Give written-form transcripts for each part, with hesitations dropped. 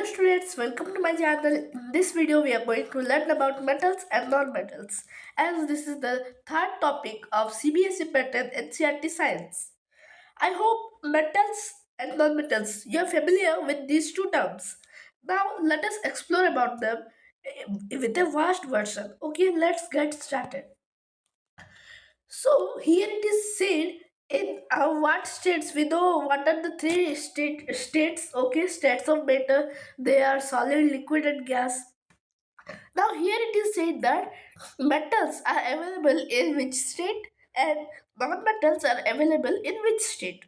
Hello students, welcome to my channel. In this video, we are going to learn about metals and non-metals, as this is the third topic of CBSE pattern NCERT science. I hope metals and non-metals, you are familiar with these two terms. Now let us explore about them with a vast version. Okay, let's get started. So here it is said in what states we know what are the three states. Okay, states of matter. They are solid, liquid, and gas. Now here it is said that metals are available in which state and non-metals are available in which state.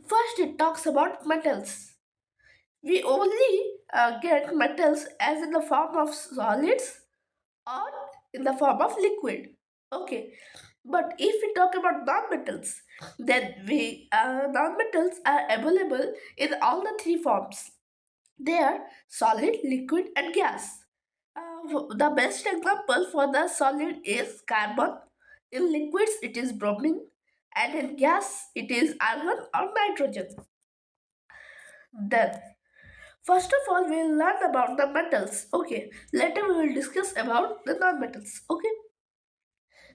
First, it talks about metals. We only get metals as in the form of solids or in the form of liquid. Okay, but if we talk about non-metals, then we non-metals are available in all the three forms. They are solid, liquid, and gas. The best example for the solid is carbon. In liquids, it is bromine, and in gas, it is argon or nitrogen. Then, first of all, we'll learn about the metals. Okay, later we will discuss about the non-metals. Okay.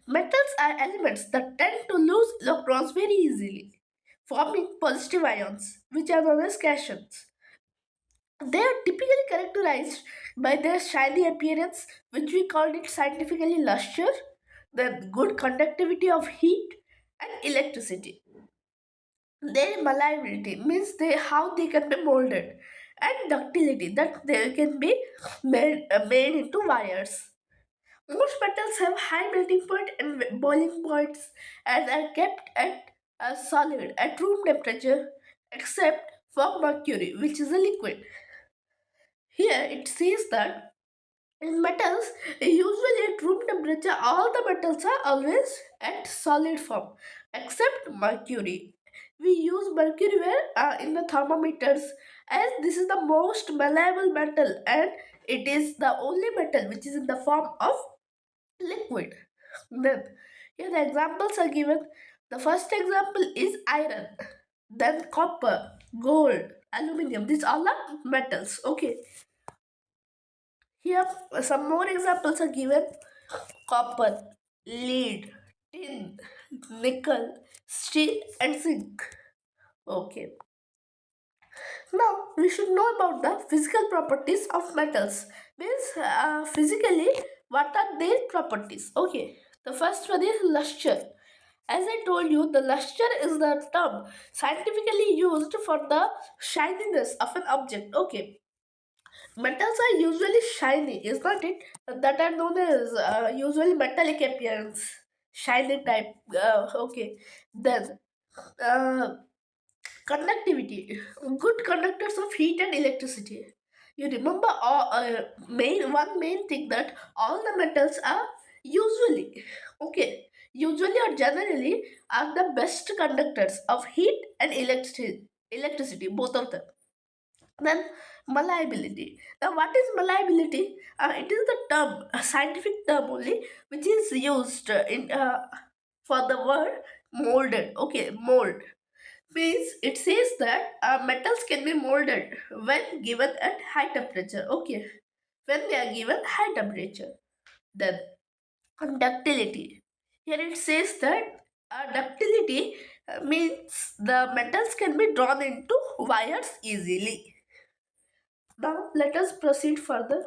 Metals are elements that tend to lose electrons very easily, forming positive ions, which are known as cations. They are typically characterized by their shiny appearance, which we call it scientifically luster, the good conductivity of heat and electricity. Their malleability means how they can be molded, and ductility that they can be made into wires. Most metals have high melting point and boiling points and are kept at a solid at room temperature except for mercury, which is a liquid. Here it says that in metals, usually at room temperature, all the metals are always at solid form except mercury. We use mercury where in the thermometers, as this is the most malleable metal and it is the only metal which is in the form of liquid. Then, here the examples are given. The first example is iron, then copper, gold, aluminium. These all are metals. Okay. Here some more examples are given: copper, lead, tin, nickel, steel, and zinc. Okay. Now we should know about the physical properties of metals. Means physically, what are their properties? Okay. The first one is luster. As I told you, the luster is the term scientifically used for the shininess of an object. Okay. Metals are usually shiny, is not it? That are known as usually metallic appearance, shiny type. Okay. Then uh, conductivity, good conductors of heat and electricity. You remember one main thing that all the metals are usually, okay, usually or generally are the best conductors of heat and electricity, both of them. Then malleability. Now, what is malleability? It is the term, a scientific term only, which is used in for the word molded. Okay, mold means it says that metals can be molded when given at high temperature. Okay, when they are given high temperature. Then ductility. Here it says that ductility means the metals can be drawn into wires easily. Now let us proceed further.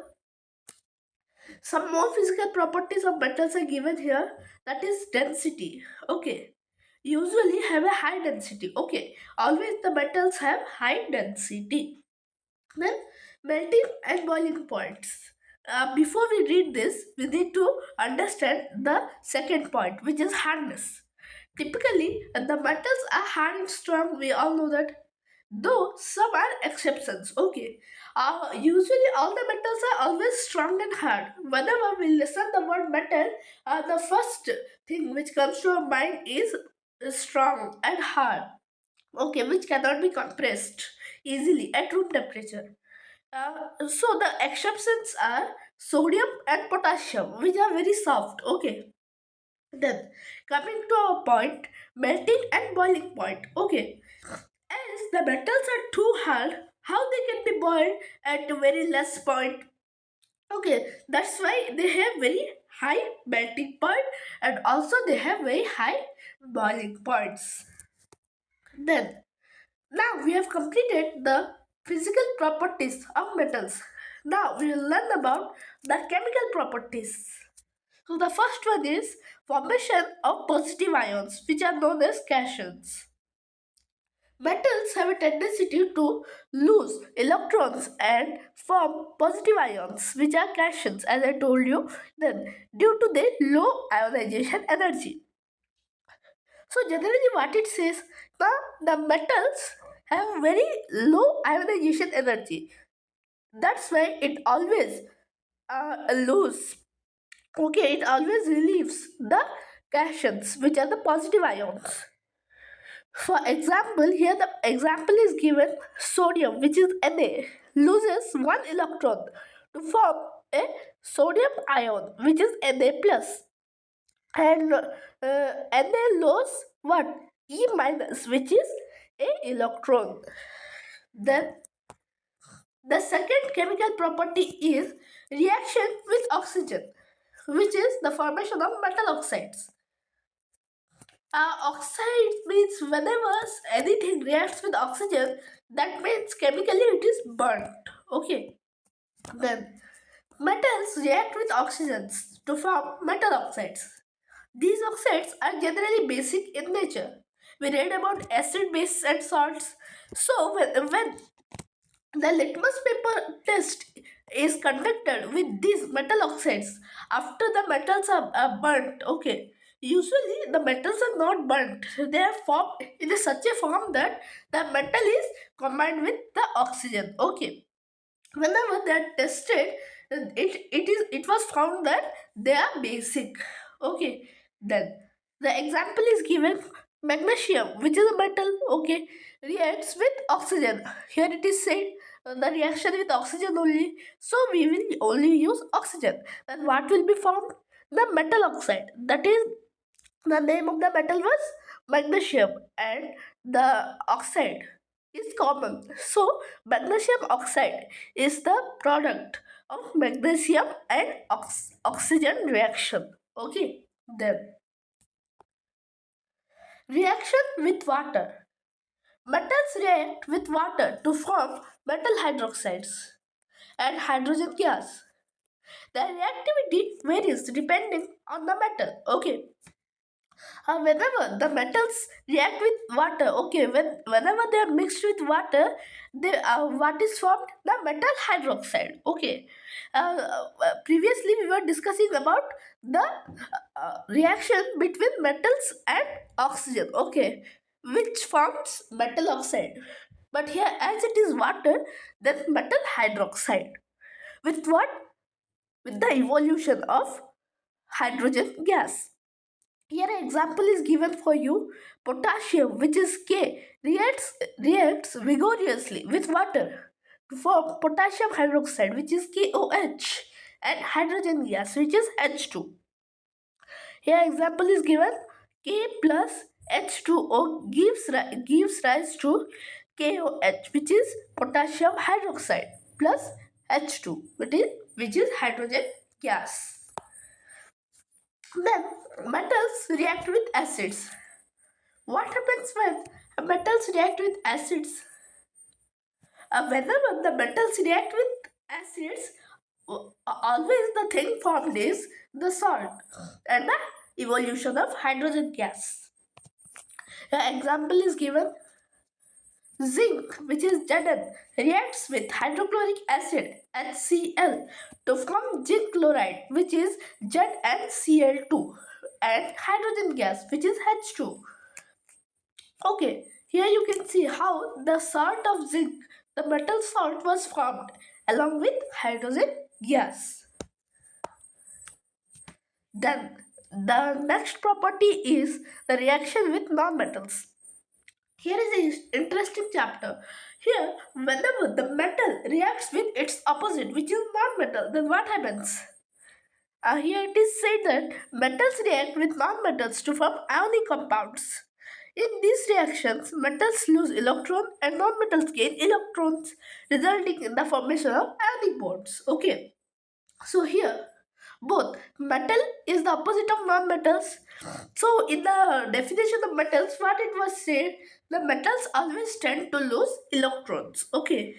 Some more physical properties of metals are given here. That is density. Okay. Usually have a high density. Okay. Always the metals have high density. Then melting and boiling points. Before we read this, we need to understand the second point, which is hardness. Typically, the metals are hard and strong. We all know that. Though some are exceptions. Okay. Usually, all the metals are always strong and hard. Whenever we listen the word metal, the first thing which comes to our mind is strong and hard. Okay, which cannot be compressed easily at room temperature. So the exceptions are sodium and potassium, which are very soft. Okay. Then coming to our point, melting and boiling point. Okay, as the metals are too hard, how they can be boiled at a very less point. Okay, that's why they have very high melting point and also they have very high boiling points. Then, now we have completed the physical properties of metals. Now we will learn about the chemical properties. So the first one is formation of positive ions, which are known as cations. Metals have a tendency to lose electrons and form positive ions, which are cations, as I told you, then due to their low ionization energy. So generally what it says, the metals have very low ionization energy. That's why it always lose. Okay, it always relieves the cations, which are the positive ions. For example, here the example is given sodium, which is Na, loses one electron to form a sodium ion, which is Na plus, and Na loses what E minus, which is a electron. Then the second chemical property is reaction with oxygen, which is the formation of metal oxides. Oxide means whenever anything reacts with oxygen, that means chemically it is burnt. Okay. Then metals react with oxygens to form metal oxides. These oxides are generally basic in nature. We read about acid, base, and salts. So when the litmus paper test is conducted with these metal oxides after the metals are burnt. Okay, usually the metals are not burnt, they are formed in such a form that the metal is combined with the oxygen. Okay, whenever they are tested, it was found that they are basic. Okay, then the example is given magnesium, which is a metal. Okay, reacts with oxygen. Here it is said the reaction with oxygen only, so we will only use oxygen. Then what will be formed? The metal oxide. That is, the name of the metal was magnesium, and the oxide is common. So magnesium oxide is the product of magnesium and oxygen reaction. Okay, then reaction with water. Metals react with water to form metal hydroxides and hydrogen gas. The reactivity varies depending on the metal. Okay, whenever the metals react with water, okay, whenever they are mixed with water, they what is formed? The metal hydroxide. Okay, previously we were discussing about the reaction between metals and oxygen. Okay, which forms metal oxide, but here as it is water, then metal hydroxide with what? With the evolution of hydrogen gas. Here an example is given for you. Potassium, which is K, reacts vigorously with water to form potassium hydroxide, which is KOH, and hydrogen gas, which is H2. Here example is given. K plus H2O gives rise to KOH, which is potassium hydroxide, plus H2, which is hydrogen gas. Then metals react with acids. What happens when metals react with acids? Whenever the metals react with acids, always the thing formed is the salt and the evolution of hydrogen gas. An example is given. Zinc, which is Zn, reacts with hydrochloric acid HCl to form zinc chloride, which is ZnCl2, and hydrogen gas, which is H2. Okay, here you can see how the salt of zinc, the metal salt, was formed along with hydrogen gas. Then the next property is the reaction with nonmetals. Here is an interesting chapter. Here, whenever the metal reacts with its opposite, which is non-metal, then what happens? Here it is said that metals react with non-metals to form ionic compounds. In these reactions, metals lose electrons and non-metals gain electrons, resulting in the formation of ionic bonds. Okay, so here both metal is the opposite of non-metals. So in the definition of metals, what it was said, the metals always tend to lose electrons. Okay,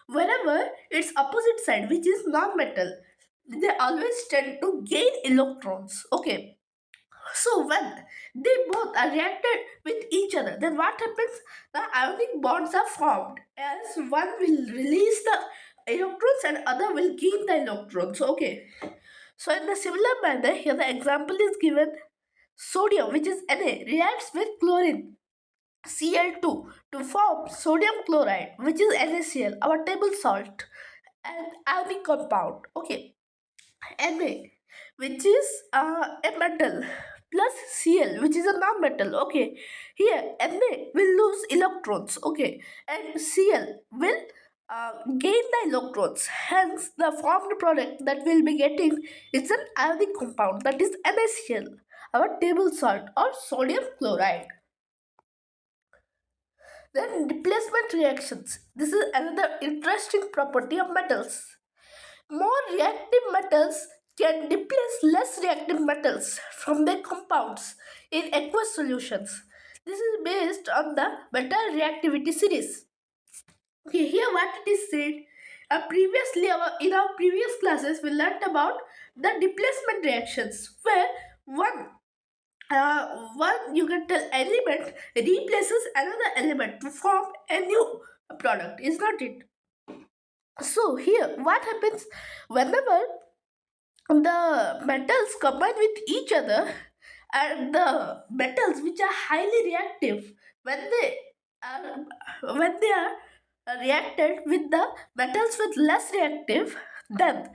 wherever its opposite side, which is non-metal, they always tend to gain electrons. Okay, so when they both are reacted with each other, then what happens? The ionic bonds are formed as one will release the electrons and other will gain the electrons. Okay. So in the similar manner, here the example is given. Sodium, which is Na, reacts with chlorine Cl2 to form sodium chloride, which is NaCl, our table salt, and ionic compound. Okay. Na, which is a metal, plus Cl, which is a non-metal. Okay, here Na will lose electrons. Okay, and Cl will gain the electrons. Hence, the formed product that we'll be getting is an ionic compound, that is NaCl, our table salt or sodium chloride. Then replacement reactions. This is another interesting property of metals. More reactive metals can replace less reactive metals from their compounds in aqueous solutions. This is based on the metal reactivity series. Okay, here what it is said. In our previous classes, we learned about the displacement reactions, where one you can tell element replaces another element to form a new product. Is not it? So here, what happens whenever the metals combine with each other, and the metals which are highly reactive, when they are reacted with the metals with less reactive, then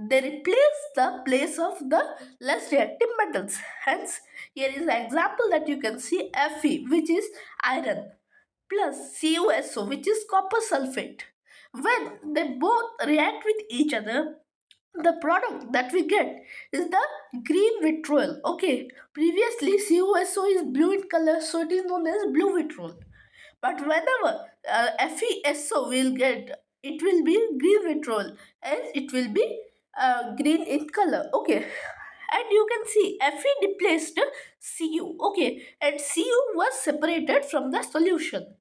they replace the place of the less reactive metals. Hence, here is an example that you can see: Fe, which is iron, plus CuSO, which is copper sulfate. When they both react with each other, the product that we get is the green vitriol. Okay, previously CuSO is blue in color, so it is known as blue vitriol. But whenever FeSO will get, it will be green vitriol, and it will be green in color. Okay, and you can see Fe replaced Cu. Okay, and Cu was separated from the solution.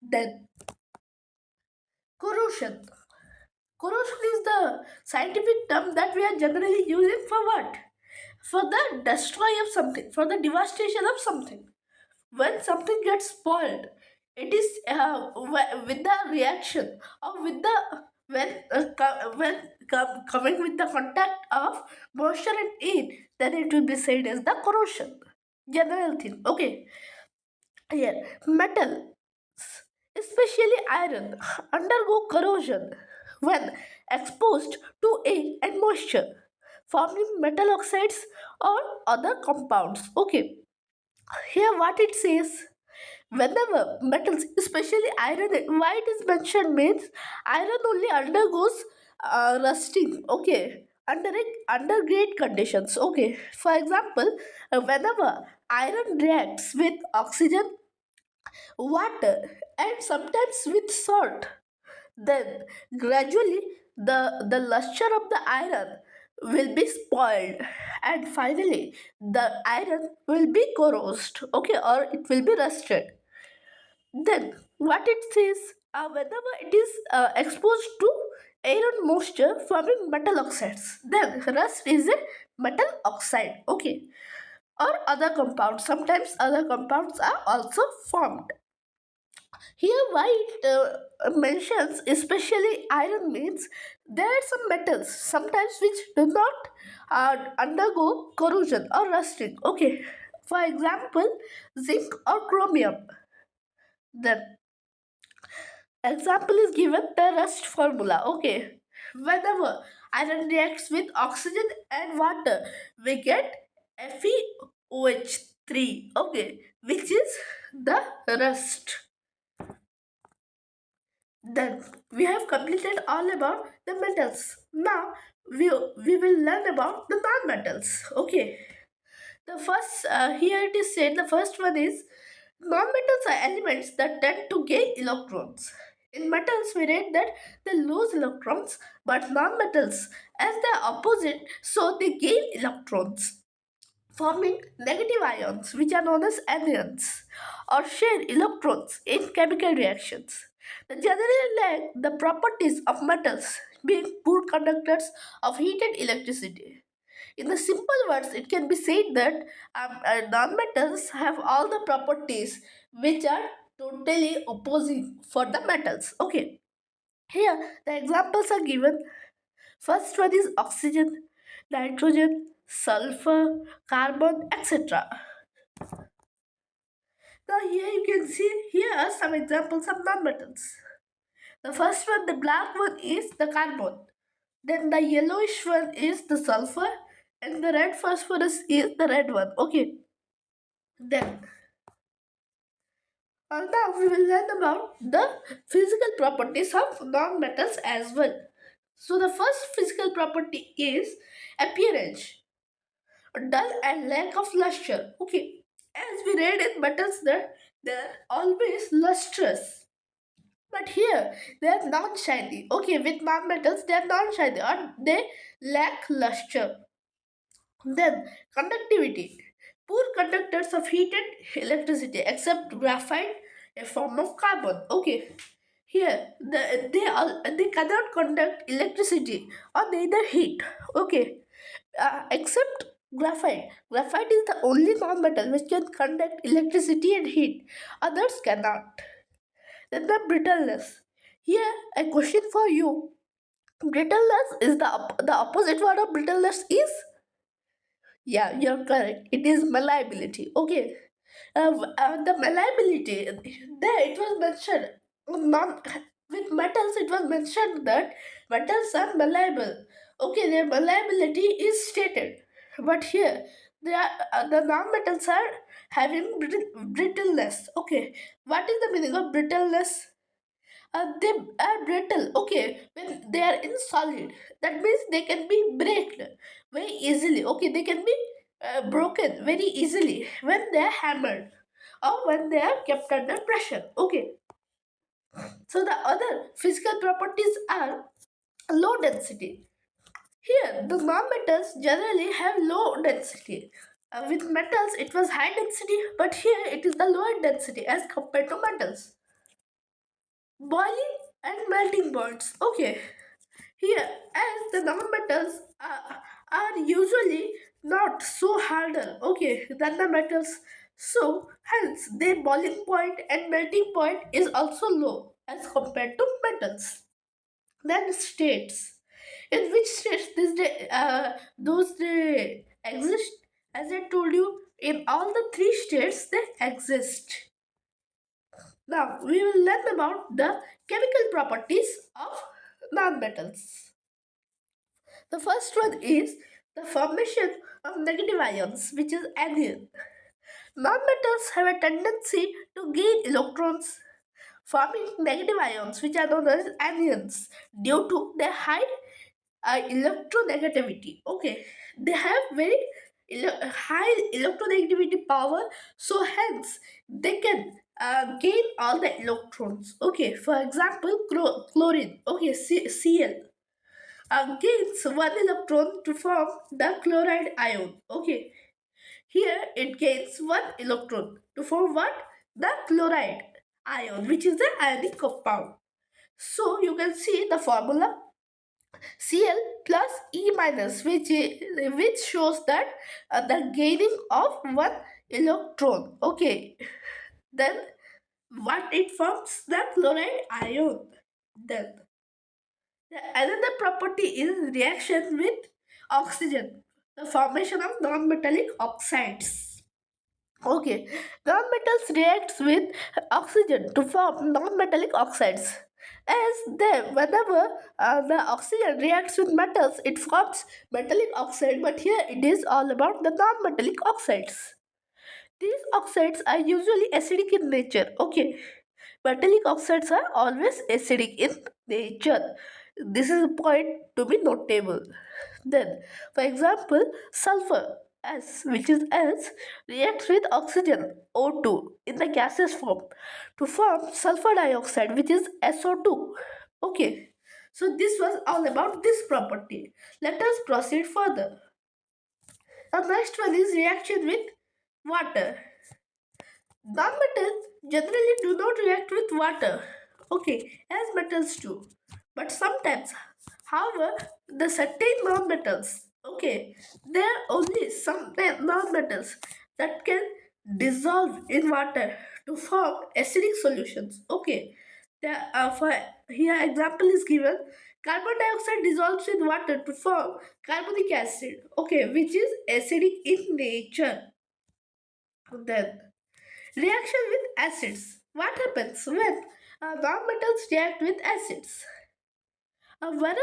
Then corrosion. Corrosion is the scientific term that we are generally using for what? For the destroy of something, for the devastation of something. When something gets spoiled, it is with the reaction, or with the coming with the contact of moisture and air, then it will be said as the corrosion. General thing. Okay. Here, metal, especially iron, undergo corrosion when exposed to air and moisture, forming metal oxides or other compounds. Okay, here what it says: whenever metals, especially iron, why it is mentioned means iron only undergoes rusting. Okay, under great conditions. Okay, for example, whenever iron reacts with oxygen, water, and sometimes with salt, then gradually the luster of the iron will be spoiled, and finally the iron will be corrosed. Okay, or it will be rusted. Then what it says, whenever it is exposed to air and moisture, forming metal oxides, then rust is a metal oxide. Okay, or other compounds, sometimes other compounds are also formed. Here, why it mentions especially iron means there are some metals sometimes which do not undergo corrosion or rusting. Okay, for example, zinc or chromium. The example is given the rust formula. Okay, whenever iron reacts with oxygen and water, we get FeOH3. Okay, which is the rust. Then we have completed all about the metals. Now we will learn about the non-metals. Okay. The first here it is said the first one is Non-metals are elements that tend to gain electrons. In metals, we read that they lose electrons, but non-metals, as their opposite, so they gain electrons, forming negative ions, which are known as anions, or share electrons in chemical reactions. They generally lack the properties of metals, being poor conductors of heat and electricity. In the simple words, it can be said that non-metals have all the properties which are totally opposing for the metals. Okay, here the examples are given. First one is oxygen, nitrogen, sulfur, carbon, etc. Now here you can see here are some examples of non-metals. The first one, the black one, is the carbon. Then the yellowish one is the sulfur, and the red phosphorus is the red one. Okay. Then now we will learn about the physical properties of non-metals as well. So the first physical property is appearance, dull and lack of luster. Okay, as we read in metals that they are always lustrous. But here they are non-shiny. Okay, with non-metals they are non-shiny or they lack luster. Then conductivity. Poor conductors of heat and electricity except graphite, a form of carbon. Okay. Here they cannot conduct electricity or neither heat. Okay. Except graphite. Graphite is the only non-metal which can conduct electricity and heat. Others cannot. Then the brittleness. Here a question for you. Brittleness is the opposite word of brittleness is. Yeah, you're correct. It is malleability. Okay. The malleability, there it was mentioned. Not with metals, it was mentioned that metals are malleable. Okay, their malleability is stated. But here, they are, the non-metals are having brittleness. Okay, what is the meaning of brittleness? They are brittle. Okay, when they are in solid, that means they can be breaked very easily. Okay, they can be broken very easily when they are hammered or when they are kept under pressure. Okay, so the other physical properties are low density. Here, the non-metals generally have low density. With metals, it was high density, but here it is the lower density as compared to metals. Boiling and melting points. Okay, here, as the non-metals are usually not so harder, okay, than the metals, so hence their boiling point and melting point is also low as compared to metals. Then states, in which states those they exist? As I told you, in all the three states they exist. Now we will learn about the chemical properties of non-metals. The first one is the formation of negative ions, which is anion. Non-metals have a tendency to gain electrons, forming negative ions, which are known as anions, due to their high electronegativity. Okay, they have very high electronegativity power, so hence they can gain all the electrons. Okay, for example, chlorine. Okay, Cl gains one electron to form the chloride ion. Okay, here it gains one electron to form what? The chloride ion, which is the ionic compound. So you can see the formula Cl plus E minus, which shows that the gaining of one electron. Okay, then what it forms? The chloride ion. Then another property is reaction with oxygen, the formation of non-metallic oxides. Okay, non-metals reacts with oxygen to form non-metallic oxides. As they, whenever the oxygen reacts with metals, it forms metallic oxide. But here it is all about the non-metallic oxides. These oxides are usually acidic in nature. Okay, metallic oxides are always acidic in nature. This is a point to be notable. Then, for example, sulfur. S, which is S, reacts with oxygen O2 in the gaseous form to form sulfur dioxide, which is SO2. Okay, so this was all about this property. Let us proceed further. The next one is reaction with water. Non-metals generally do not react with water, okay, as metals do. But sometimes, however, the certain non-metals, okay, there are only some non-metals that can dissolve in water to form acidic solutions. Okay, for here example is given. Carbon dioxide dissolves with water to form carbonic acid, okay, which is acidic in nature. Then reaction with acids. What happens when non-metals react with acids? However,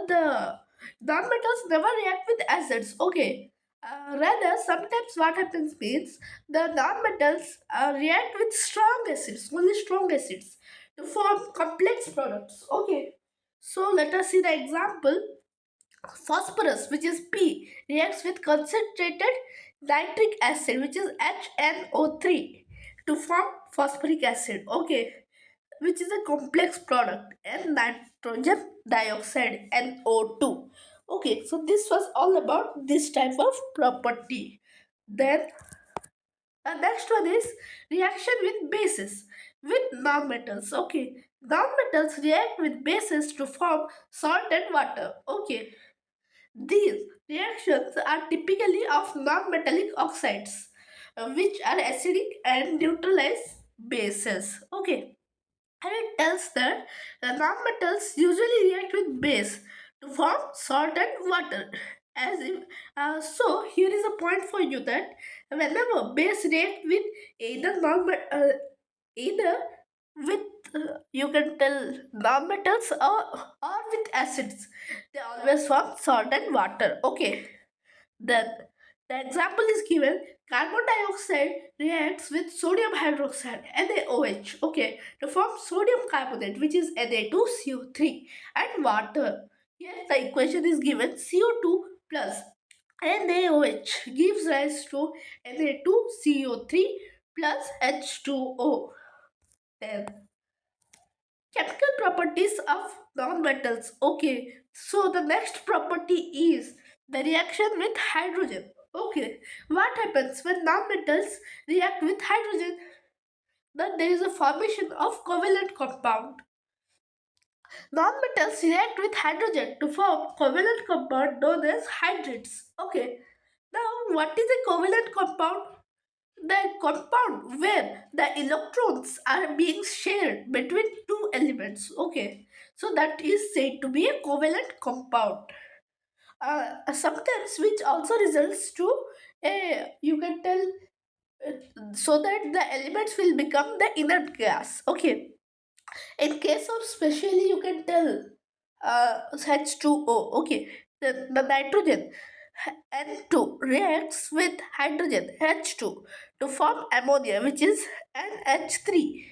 the non-metals never react with acids. Okay. Rather, sometimes what happens means the non-metals react with strong acids, only strong acids, to form complex products. Okay. So let us see the example. Phosphorus, which is P, reacts with concentrated nitric acid, which is HNO3, to form phosphoric acid. Okay, which is a complex product, and nitrogen dioxide, NO2. Okay, so this was all about this type of property. Then the next one is reaction with bases with nonmetals. Okay, nonmetals react with bases to form salt and water. Okay, these reactions are typically of non-metallic oxides, which are acidic and neutralize bases. Okay, and it tells that the nonmetals usually react with base to form salt and water. As if, so here is a point for you that whenever base react with either non either with you can tell non-metals or with acids, they always form salt and water. Okay, then the example is given. Carbon dioxide reacts with sodium hydroxide NaOH, okay, to form sodium carbonate, which is Na2CO3, and water. Here the equation is given. CO2 plus NaOH gives rise to Na2CO3 plus H2O. Then chemical properties of nonmetals. Okay, so the next property is the reaction with hydrogen. Okay, what happens when nonmetals react with hydrogen? Then there is a formation of covalent compound. Nonmetals react with hydrogen to form covalent compound known as hydrates. Okay, now what is a covalent compound? The compound where the electrons are being shared between two elements. Okay, so that is said to be a covalent compound. Sometimes which also results to a, you can tell, so that the elements will become the inert gas. Okay, in case of specially you can tell H2O. Okay, the nitrogen N2 reacts with hydrogen H2 to form ammonia, which is NH3.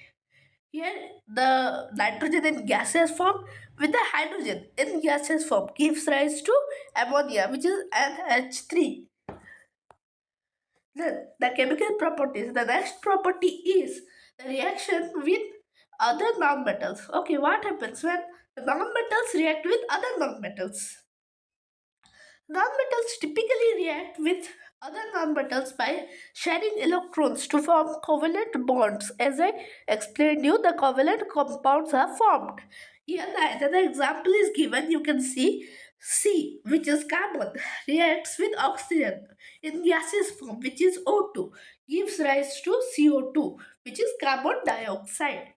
Here, the nitrogen in gaseous form with the hydrogen in gaseous form gives rise to ammonia, which is NH3. Then, the chemical properties. The next property is the reaction with other nonmetals. Okay, what happens when the nonmetals react with other nonmetals? Nonmetals typically react with other nonmetals by sharing electrons to form covalent bonds. As I explained you, the covalent compounds are formed. Here another example is given. You can see C, which is carbon, reacts with oxygen in gaseous form, which is O2, gives rise to CO2, which is carbon dioxide.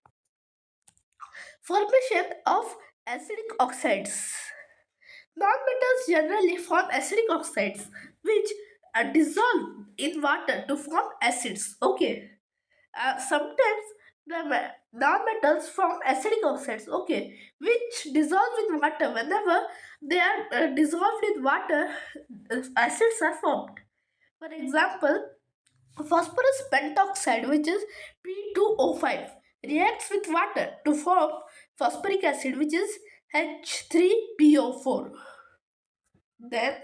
Formation of acidic oxides. Nonmetals generally form acidic oxides which are dissolved in water to form acids. Okay. Sometimes the nonmetals form acidic oxides. Okay, which dissolve in water. Whenever they are dissolved in water, acids are formed. For example, phosphorus pentoxide, which is P2O5, reacts with water to form phosphoric acid, which is H3PO4. Then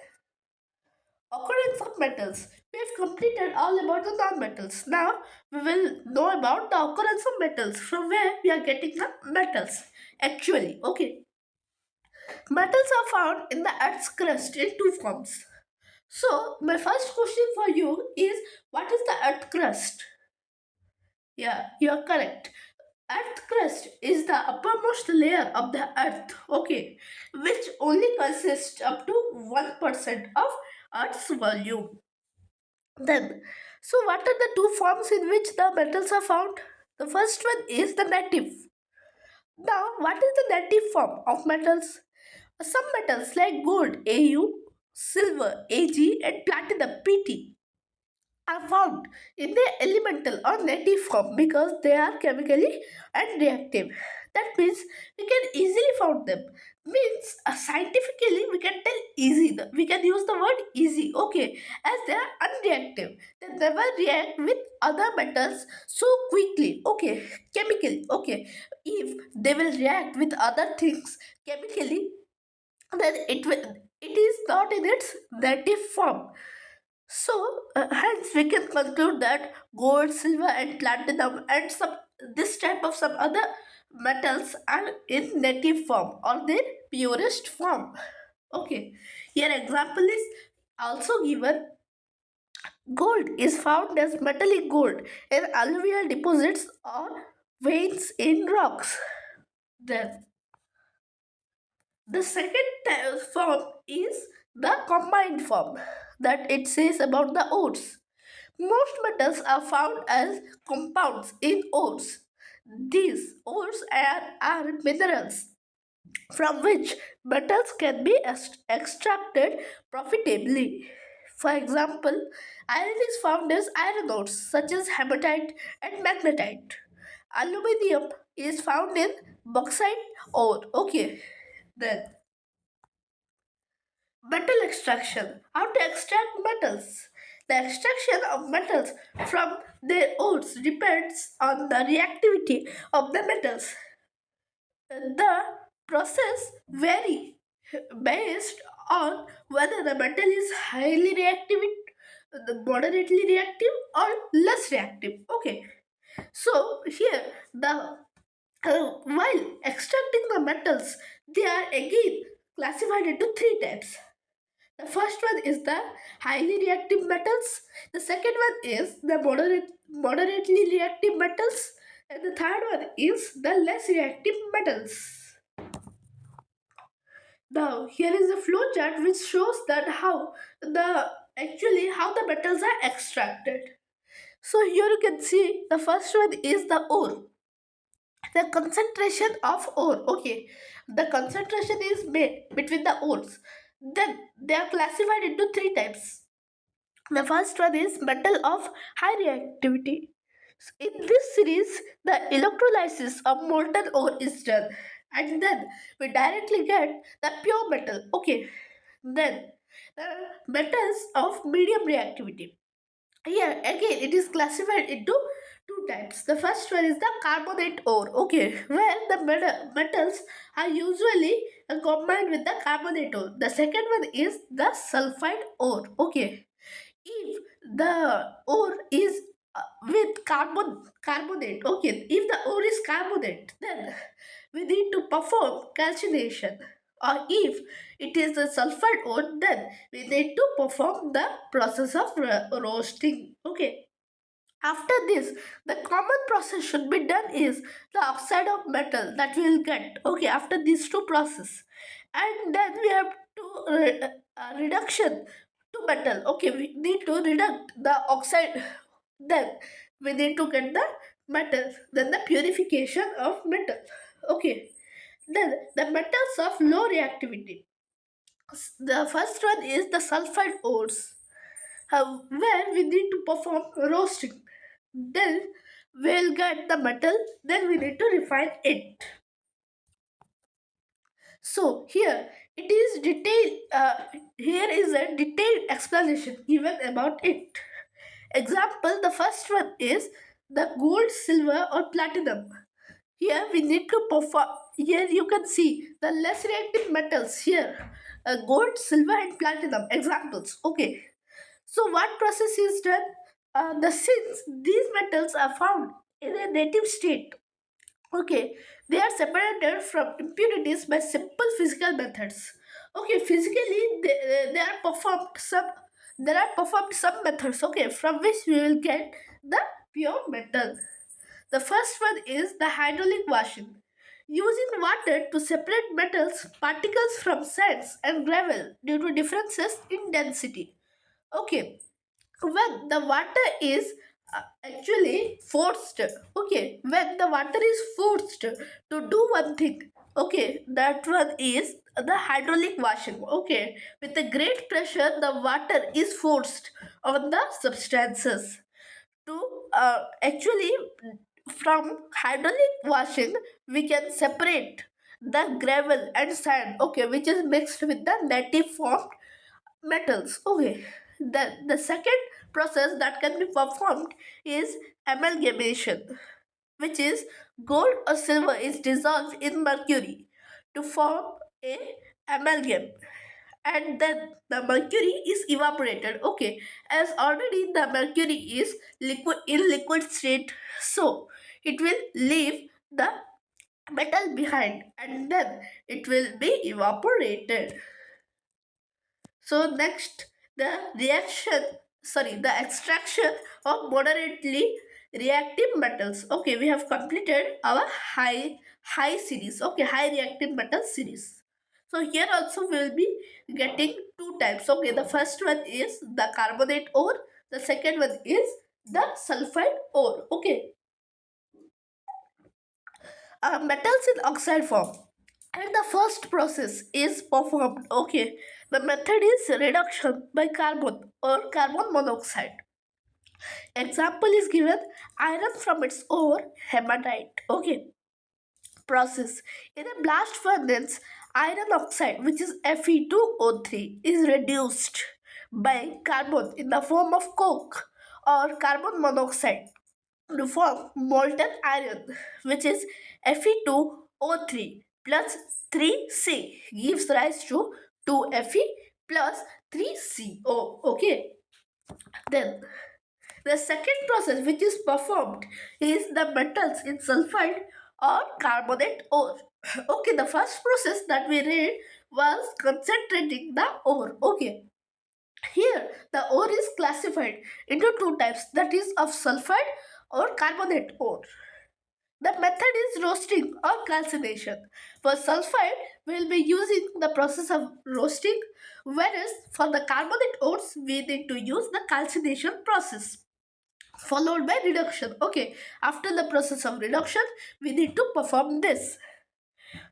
Occurrence of metals. We have completed all about the non-metals. Now we will know about the occurrence of metals, from where we are getting the metals. Actually, okay. Metals are found in the Earth's crust in two forms. So, my first question for you is, what is the Earth crust? Yeah, you are correct. Earth crust is the uppermost layer of the Earth, okay, which only consists up to 1% of Earth's volume. Then, so what are the two forms in which the metals are found? The first one is the native. Now, what is the native form of metals? Some metals like gold AU, silver AG, and platinum PT are found in their elemental or native form because they are chemically unreactive. That means we can easily found them. Means scientifically we can tell easy. We can use the word easy. Okay, as they are unreactive. They never react with other metals so quickly. Okay, chemically. Okay, if they will react with other things chemically, then it is not in its native form. So, hence we can conclude that gold, silver, and platinum, and some this type of some other metals are in native form or their purest form. Okay, here example is also given. Gold is found as metallic gold in alluvial deposits or veins in rocks. Then the second form is the combined form that it says about the ores. Most metals are found as compounds in ores. These ores are minerals from which metals can be extracted profitably. For example, iron is found as iron ores such as hematite and magnetite. Aluminium is found in bauxite ore. Okay, then metal extraction. How to extract metals? The extraction of metals from their ores depends on the reactivity of the metals. The process vary based on whether the metal is highly reactive, moderately reactive, or less reactive. Okay, so here the while extracting the metals, they are again classified into three types. The first one is the highly reactive metals. The second one is the moderately reactive metals. And the third one is the less reactive metals. Now here is a flow chart which shows that how the metals are extracted. So here you can see the first one is the ore. The concentration of ore. Okay, the concentration is made between the ores. Then they are classified into three types. The first one is metal of high reactivity. In this series, the electrolysis of molten ore is done, and then we directly get the pure metal. Okay, then the metals of medium reactivity. Here again, it is classified into two types. The first one is the carbonate ore. Okay, where the metals are usually combined with the carbonate ore. The second one is the sulfide ore. Okay, if the ore is with carbonate, okay, if the ore is carbonate, then we need to perform calcination, or if it is a sulfide ore, then we need to perform the process of roasting. Okay, after this, the common process should be done is the oxide of metal that we will get. Okay, after these two process, and then we have to reduction to metal. Okay, we need to reduct the oxide. Then we need to get the metal. Then the purification of metal. Okay, then the metals of low reactivity. The first one is the sulfide ores, where we need to perform roasting. Then we'll get the metal, then we need to refine it. So here is a detailed explanation given about it. Example, the first one is the gold, silver, or platinum. Here we need to perform. Here you can see the less reactive metals here, gold, silver, and platinum examples. Okay, So what process is done? Since these metals are found in a native state, okay, they are separated from impurities by simple physical methods. Okay, physically they are performed some there are performed some methods, okay, from which we will get the pure metal. The first one is the hydraulic washing. Using water to separate metals particles from sands and gravel due to differences in density. Okay, when the water is actually forced, okay, when the water is forced to do one thing, okay, that one is the hydraulic washing. Okay, with a great pressure the water is forced on the substances to actually, from hydraulic washing we can separate the gravel and sand, okay, which is mixed with the native formed metals. Okay, the second process that can be performed is amalgamation, which is gold or silver is dissolved in mercury to form a amalgam, and then the mercury is evaporated. Okay, as already the mercury is liquid state, so it will leave the metal behind and then it will be evaporated. So next, the reaction, the extraction of moderately reactive metals. Okay, we have completed our high series. Okay, high reactive metal series. So here also we will be getting two types. Okay, the first one is the carbonate ore. The second one is the sulfide ore. Okay, metals in oxide form. And the first process is performed. Okay, the method is reduction by carbon or carbon monoxide. Example is given: iron from its ore, hematite. Okay, process in a blast furnace, iron oxide, which is Fe2O3, is reduced by carbon in the form of coke or carbon monoxide to form molten iron, which is Fe2O3 plus 3C gives rise to 2Fe plus 3CO. Okay, then the second process which is performed is the metals in sulfide or carbonate ore. Okay, the first process that we read was concentrating the ore. Okay, here the ore is classified into two types, that is of sulfide or carbonate ore. The method is roasting or calcination. For sulfide, we will be using the process of roasting, whereas for the carbonate ores, we need to use the calcination process followed by reduction. Okay, after the process of reduction, we need to perform this.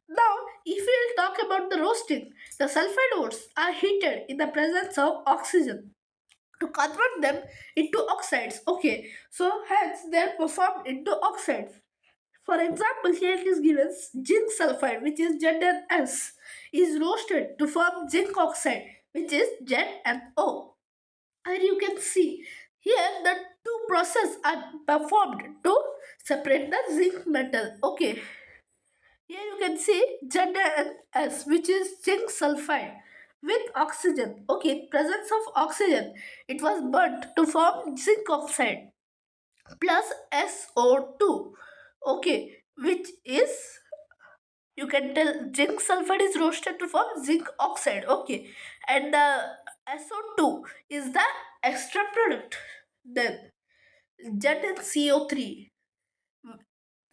Now, if we will talk about the roasting, the sulfide ores are heated in the presence of oxygen to convert them into oxides. Okay, so hence they are performed into oxides. For example, here it is given zinc sulfide, which is ZnS, is roasted to form zinc oxide, which is ZnO. And you can see here the two processes are performed to separate the zinc metal. Okay, here you can see ZnS, which is zinc sulfide with oxygen. Okay, in presence of oxygen, it was burnt to form zinc oxide plus SO2. Okay, which is, you can tell, zinc sulfide is roasted to form zinc oxide. Okay, and the SO2 is the extra product. Then ZnCO3,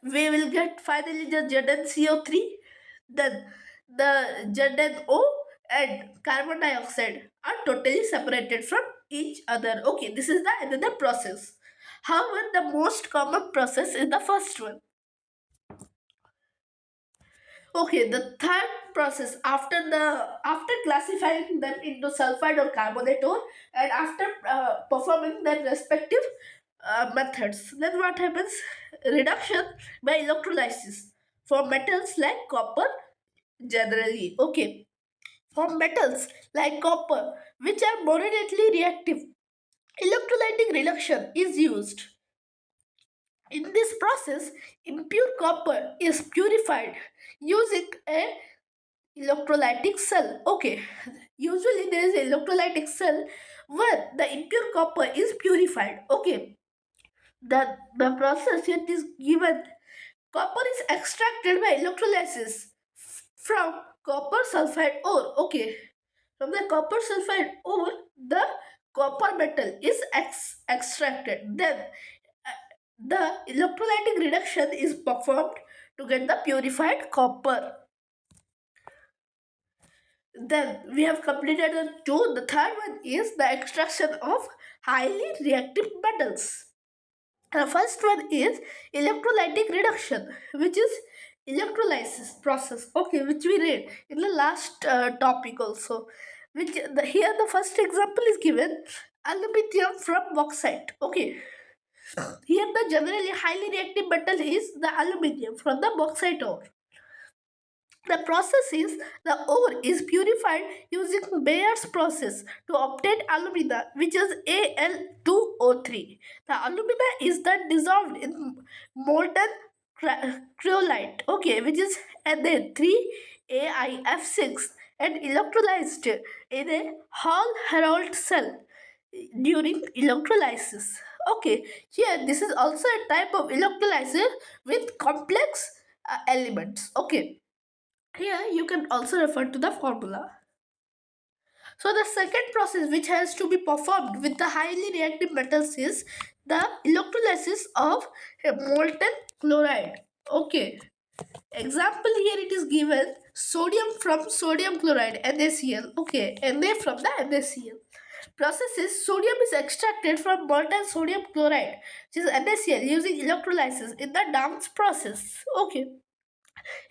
we will get finally the ZnCO3. Then the ZnO and carbon dioxide are totally separated from each other. Okay, this is the another process. However, the most common process is the first one. Okay, the third process after classifying them into sulfide or carbonate ore, and after performing their respective methods, then what happens? Reduction by electrolysis for metals like copper generally. Okay, for metals like copper, which are moderately reactive, electrolytic reduction is used. In this process, impure copper is purified using a electrolytic cell. Okay, usually there is a electrolytic cell when the impure copper is purified. Okay, the process here is given. Copper is extracted by electrolysis from copper sulfide ore. Okay, from the copper sulfide ore, the copper metal is extracted. Then the electrolytic reduction is performed to get the purified copper. Then we have completed the two. The third one is the extraction of highly reactive metals. The first one is electrolytic reduction, which is electrolysis process. Okay, which we read in the last topic also. Here the first example is given, aluminium from bauxite. Okay, here the generally highly reactive metal is the aluminium from the bauxite ore. The process is the ore is purified using Bayer's process to obtain alumina, which is Al2O3. The alumina is then dissolved in molten cryolite, okay, which is Na3AIF6, and electrolyzed in a Hall Herold cell during electrolysis. Okay, here this is also a type of electrolysis with complex elements. Okay, here you can also refer to the formula. So the second process which has to be performed with the highly reactive metals is the electrolysis of a molten chloride. Okay. Example here it is given, sodium from sodium chloride, NaCl. Okay, Na from the NaCl. Process is sodium is extracted from molten sodium chloride, which is NaCl, using electrolysis in the Downs process. Okay.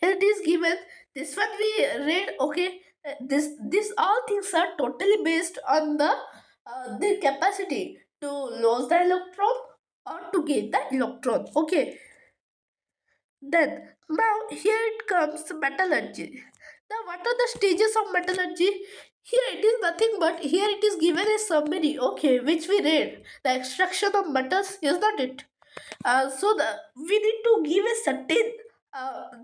Here it is given, this one we read. Okay, this all things are totally based on the capacity to lose the electron or to gain the electron. Okay, then now here it comes metallurgy. Now what are the stages of metallurgy? Here it is nothing but here it is given a summary, okay, which we read. The extraction of metals is not it. So we need to give a certain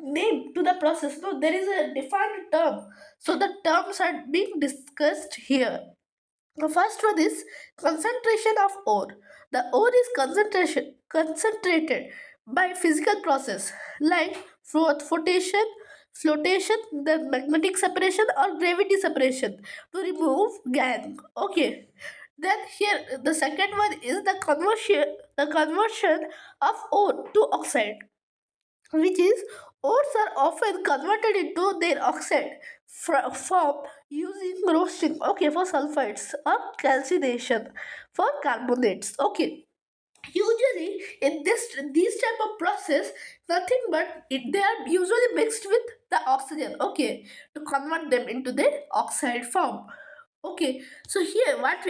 name to the process. No, there is a defined term. So the terms are being discussed here. The first one is concentration of ore. The ore is concentrated by physical process like flotation, then magnetic separation or gravity separation to remove gangue. Okay. Then here the second one is the conversion of ore to oxide, which is ores are often converted into their oxide form using roasting, okay, for sulfides, or calcination for carbonates. Okay, usually in these type of process, nothing but they are usually mixed with the oxygen, okay, to convert them into their oxide form. Okay, so here whatever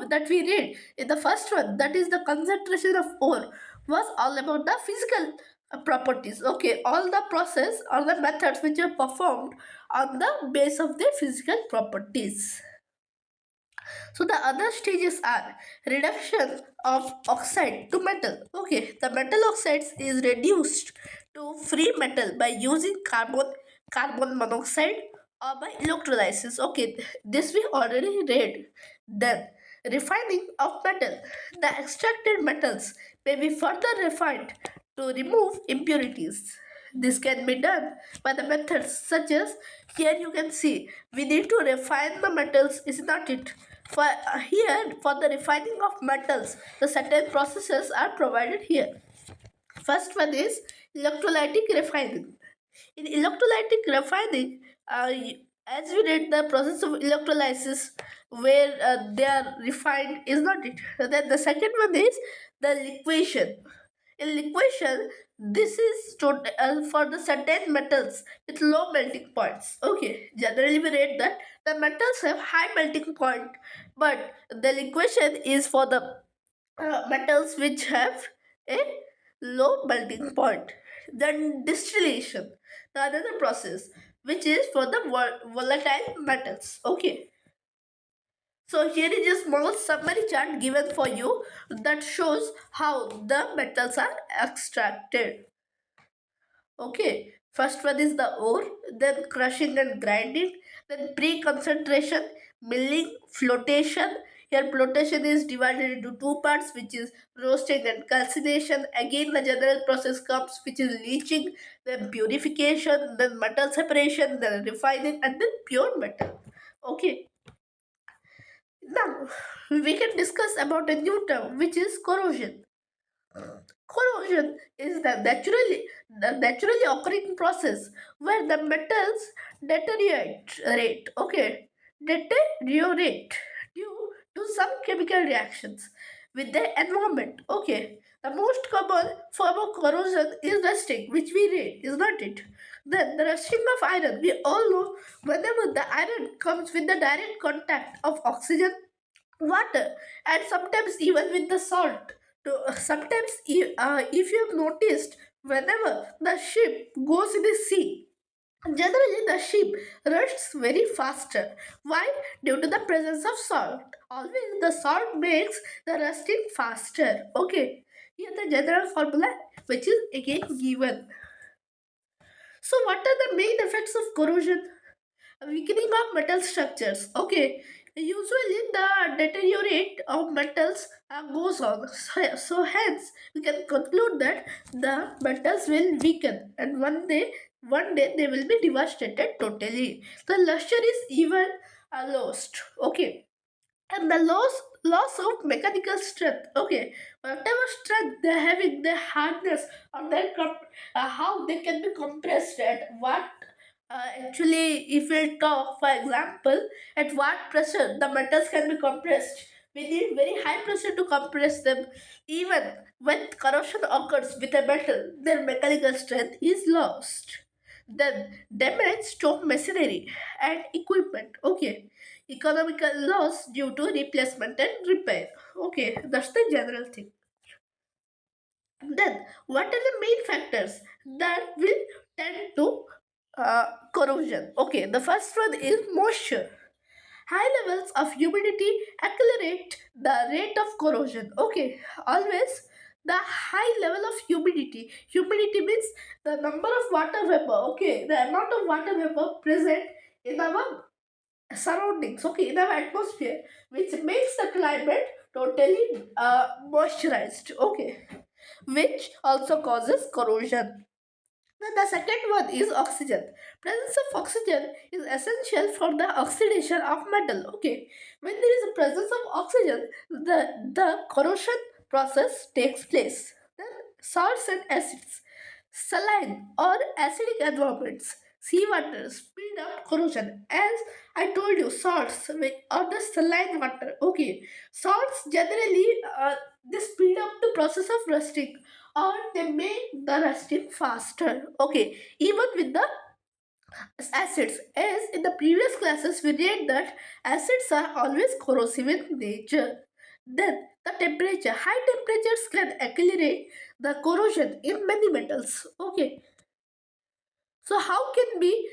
that we read in the first one, that is the concentration of ore, was all about the physical properties. Okay, all the process or the methods which are performed on the base of their physical properties. So the other stages are reduction of oxide to metal. Okay, the metal oxides is reduced to free metal by using carbon monoxide or by electrolysis. Okay, this we already read. Then refining of metal. The extracted metals may be further refined to remove impurities. This can be done by the methods such as, here you can see, we need to refine the metals, is not it? For here, for the refining of metals, the certain processes are provided here. First one is electrolytic refining. In electrolytic refining, as we read the process of electrolysis, where they are refined, is not it? Then the second one is the liquation. In liquation, this is for the certain metals with low melting points. Okay, generally we read that the metals have high melting point, but the liquation is for the metals which have a low melting point. Then distillation, the another process, which is for the volatile metals. Okay, so here is a small summary chart given for you that shows how the metals are extracted. Okay, First one is the ore, then crushing and grinding, then pre-concentration, milling, flotation. Here flotation is divided into two parts, which is roasting and calcination. Again the general process comes, which is leaching, then purification, then metal separation, then refining, and then pure metal. Okay, now we can discuss about a new term, which is corrosion. Corrosion is the naturally occurring process where the metals deteriorate. Okay, deteriorate due to some chemical reactions with the environment. Okay, the most common form of corrosion is rusting, which we read, is not it? Then the rusting of iron. We all know whenever the iron comes with the direct contact of oxygen, water, and sometimes even with the salt. Sometimes if you have noticed, whenever the ship goes in the sea, generally the ship rusts very faster. Why? Due to the presence of salt. Always the salt makes the rusting faster. Okay, here the general formula, which is again given. So what are the main effects of corrosion? Weakening of metal structures. Okay, usually the deteriorate of metals goes on. So hence we can conclude that the metals will weaken, and one day they will be devastated totally. The luster is even lost. Okay, and the loss of mechanical strength. Okay, whatever strength they have in their hardness or how they can be compressed at what actually, if we talk, for example, at what pressure the metals can be compressed, we need very high pressure to compress them. Even when corrosion occurs with a metal, their mechanical strength is lost. Then damage to machinery and equipment. Okay, economical loss due to replacement and repair. Okay, that's the general thing. Then, what are the main factors that will tend to corrosion? Okay, the first one is moisture. High levels of humidity accelerate the rate of corrosion. Okay, always the high level of humidity. Humidity means the number of water vapor. Okay, the amount of water vapor present in our surroundings. Okay, in our atmosphere, which makes the climate totally moisturized. Okay, which also causes corrosion. Then the second one is oxygen. Presence of oxygen is essential for the oxidation of metal. Okay, when there is a presence of oxygen, the corrosion process takes place. Then salts and acids, saline or acidic environments, seawater speed up corrosion. As I told you, salts or the saline water. Okay, salts generally they speed up the process of rusting, or they make the rusting faster. Okay, even with the acids, as in the previous classes we read that acids are always corrosive in nature. Then the temperature, high temperatures can accelerate the corrosion in many metals. Okay, so how can be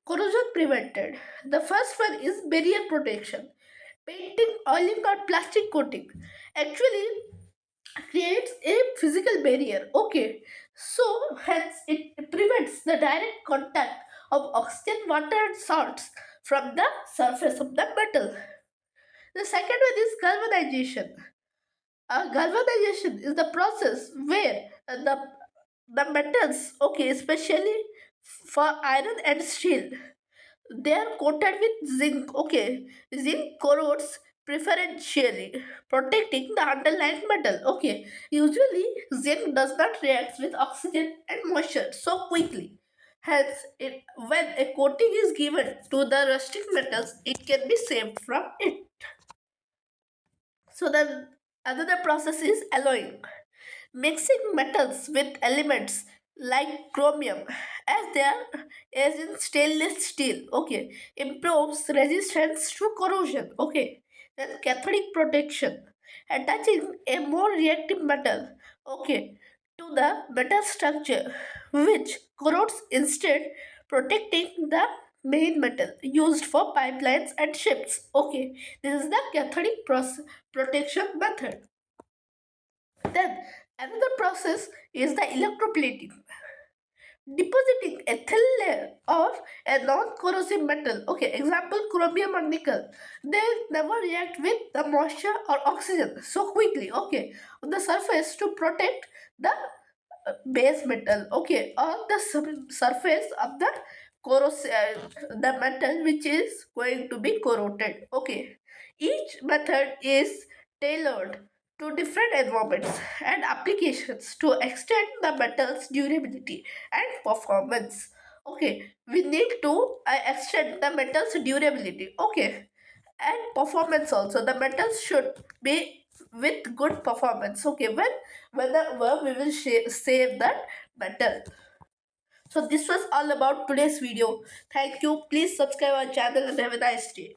corrosion prevented? The first one is barrier protection. Painting, oiling, or plastic coating actually creates a physical barrier. Okay, so hence it prevents the direct contact of oxygen, water, and salts from the surface of the metal. The second one is galvanization. Galvanization is the process where the metals, okay, especially for iron and steel, they are coated with zinc. Okay, zinc corrodes preferentially, protecting the underlying metal. Okay, usually zinc does not react with oxygen and moisture so quickly. Hence, when a coating is given to the rusting metals, it can be saved from it. So then, another process is alloying. Mixing metals with elements like chromium, as they are as in stainless steel. Okay, improves resistance to corrosion. Okay, then cathodic protection, attaching a more reactive metal, okay, to the metal structure, which corrodes instead, protecting the main metal used for pipelines and ships. Okay, this is the cathodic protection method. Then another process is the electroplating. depositing a thin layer of a non-corrosive metal. Okay, example chromium or nickel. They never react with the moisture or oxygen so quickly. Okay, on the surface to protect the base metal. Okay, on the surface of the the metal which is going to be corroded. Okay, each method is tailored to different environments and applications to extend the metal's durability and performance. Okay, we need to extend the metal's durability. Okay, and performance also. The metals should be with good performance. Okay, whenever we will save that metal. So this was all about today's video. Thank you. Please subscribe our channel and have a nice day.